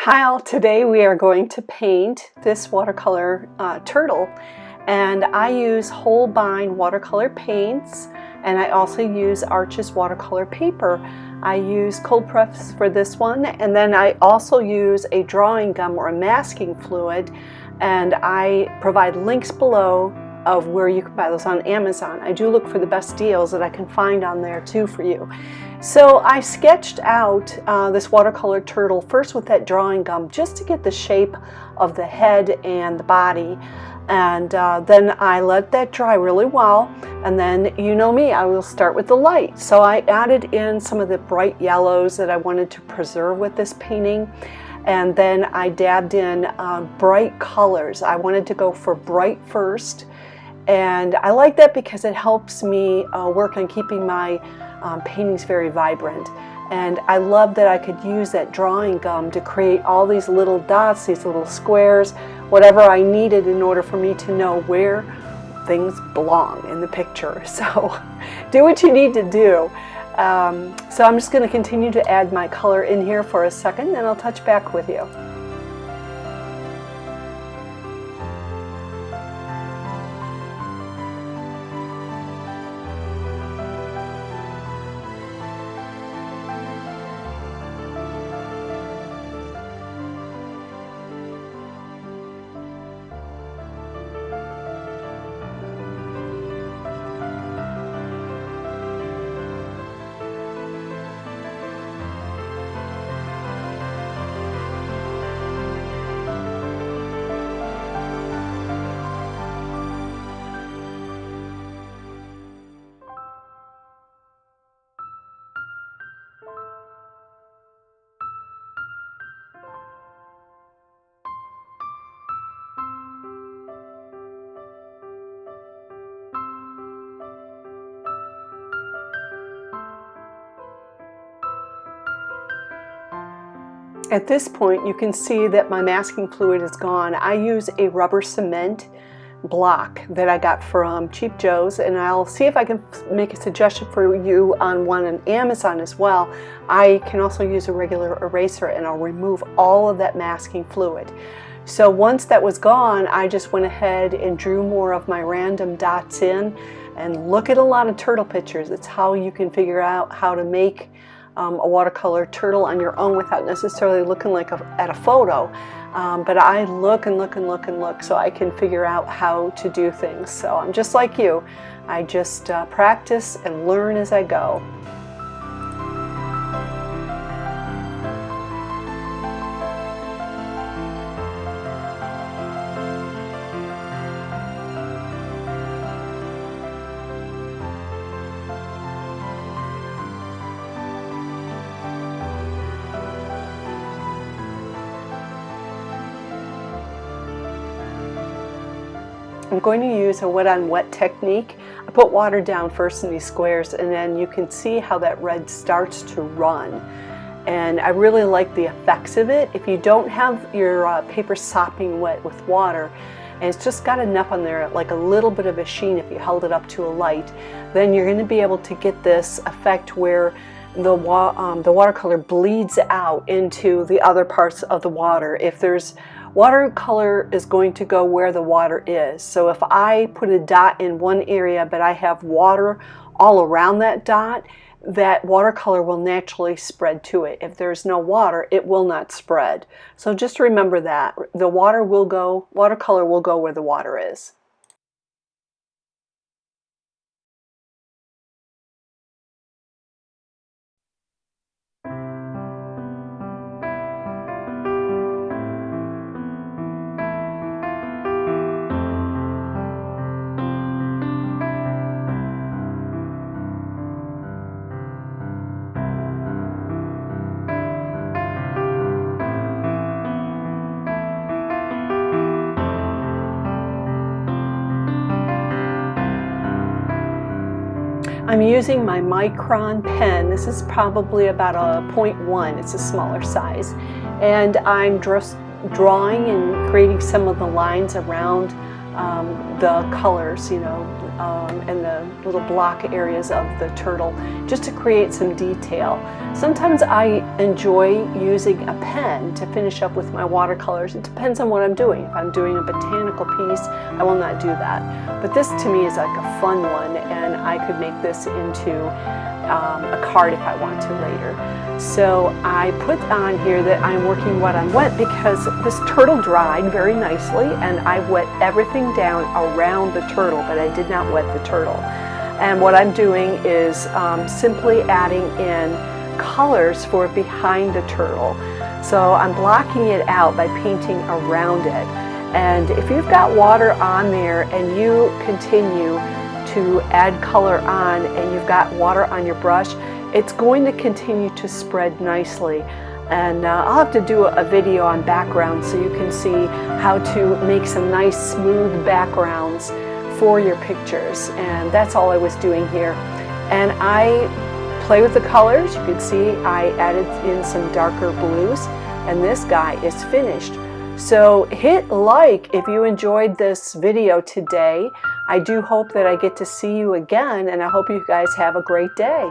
Hi all, today we are going to paint this watercolor turtle, and I use Holbein watercolor paints, and I also use Arches watercolor paper. I use cold press for this one, and then I also use a drawing gum or a masking fluid, and I provide links below of where you can buy those on Amazon. I do look for the best deals that I can find on there too for you. So I sketched out this watercolor turtle first with that drawing gum just to get the shape of the head and the body, and then I let that dry really well, and then you know me, I will start with the light. So I added in some of the bright yellows that I wanted to preserve with this painting, and then I dabbed in bright colors. I wanted to go for bright first, and I like that because it helps me work on keeping my paintings very vibrant. And I love that I could use that drawing gum to create all these little dots, these little squares, whatever I needed in order for me to know where things belong in the picture. So do what you need to do. So I'm just going to continue to add my color in here for a second, and I'll touch back with you. At this point, you can see that my masking fluid is gone. I use a rubber cement block that I got from Cheap Joe's, and I'll see if I can make a suggestion for you on one on Amazon as well. I can also use a regular eraser, and I'll remove all of that masking fluid. So once that was gone, I just went ahead and drew more of my random dots in, and look at a lot of turtle pictures. It's how you can figure out how to make a watercolor turtle on your own without necessarily looking like at a photo. But I look and look and look and look so I can figure out how to do things. So I'm just like you. I just practice and learn as I go. I'm going to use a wet on wet technique. I put water down first in these squares, and then you can see how that red starts to run. And I really like the effects of it. If you don't have your paper sopping wet with water, and it's just got enough on there, like a little bit of a sheen if you held it up to a light, then you're going to be able to get this effect where the watercolor bleeds out into the other parts of the water. If there's watercolor is going to go where the water is. So if I put a dot in one area but I have water all around that dot, that watercolor will naturally spread to it. If there's no water, it will not spread. So just remember that. The watercolor will go where the water is. I'm using my micron pen. This is probably about a 0.1. It's a smaller size. And I'm just drawing and creating some of the lines around the colors, you know, and the little block areas of the turtle, just to create some detail. Sometimes I enjoy using a pen to finish up with my watercolors. It depends on what I'm doing. If I'm doing a botanical piece, I will not do that. But this to me is like a fun one, and I could make this into a card if I want to later. So I put on here that I'm working wet on wet because this turtle dried very nicely, and I wet everything down around the turtle, but I did not wet the turtle. And what I'm doing is simply adding in colors for behind the turtle. So I'm blocking it out by painting around it. And if you've got water on there and you continue to add color on and you've got water on your brush, it's going to continue to spread nicely. And I'll have to do a video on backgrounds so you can see how to make some nice smooth backgrounds for your pictures. And that's all I was doing here. And I play with the colors. You can see I added in some darker blues, and this guy is finished. So hit like if you enjoyed this video today. I do hope that I get to see you again, and I hope you guys have a great day.